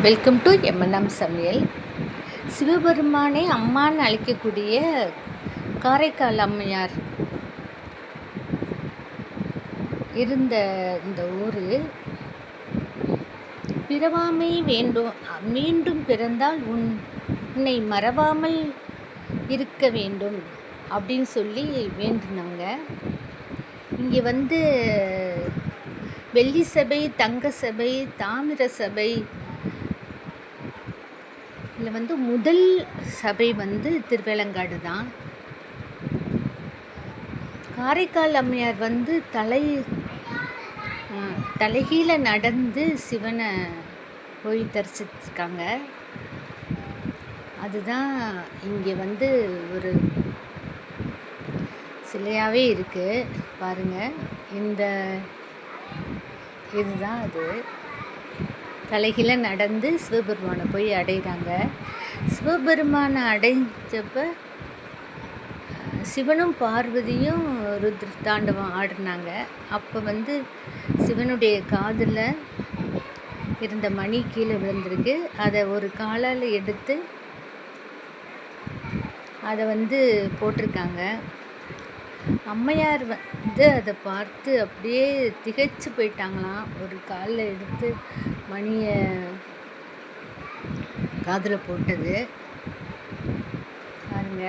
Welcome to M&M சமையல். சிவபெருமானை அம்மான்னு அழைக்கக்கூடிய காரைக்கால் அம்மையார் இருந்த இந்த ஊர், பிறவாமை வேண்டும், மீண்டும் பிறந்தால் உன்னை மறவாமல் இருக்க வேண்டும் அப்படின்னு சொல்லி வேண்டினாங்க. இங்கே வெள்ளி சபை, தங்க சபை, தாமிர சபை, இதில் முதல் சபை திருவேலங்காடு தான். காரைக்கால் அம்மையார் தலைகீழ நடந்து சிவனை போய் தரிசிச்சிருக்காங்க. அதுதான் இங்கே ஒரு சிலையாகவே இருக்குது பாருங்கள். இதுதான் அது. தலைகீழ நடந்து சிவபெருமானை போய் அடைகிறாங்க. சிவபெருமானை அடைஞ்சப்ப சிவனும் பார்வதியும் ருத்ர தாண்டவம் ஆடினாங்க. அப்போ சிவனுடைய காதில் இருந்த மணி கீழே விழுந்திருக்கு. அதை ஒரு காலால் எடுத்து அதை போட்டிருக்காங்க. அம்மையார் அதை பார்த்து அப்படியே திகைச்சு போயிட்டாங்களாம். ஒரு காலில் எடுத்து மணியை காதில் போட்டது பாருங்க.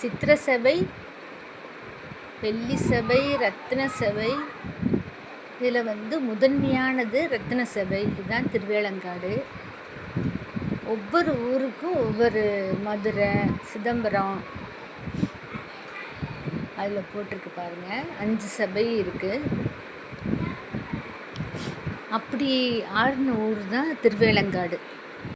சித்திர சபை, வெள்ளி சபை, ரத்தின சபை. இதில் முதன்மையானது ரத்தின சபை. இதுதான் திருவேலங்காடு. ஒவ்வொரு ஊருக்கும் ஒவ்வொரு மதுரை, சிதம்பரம் அதில் போட்டிருக்கு பாருங்கள். 5 சபை இருக்குது. அப்படி ஆடின ஊர் தான் திருவேலங்காடு.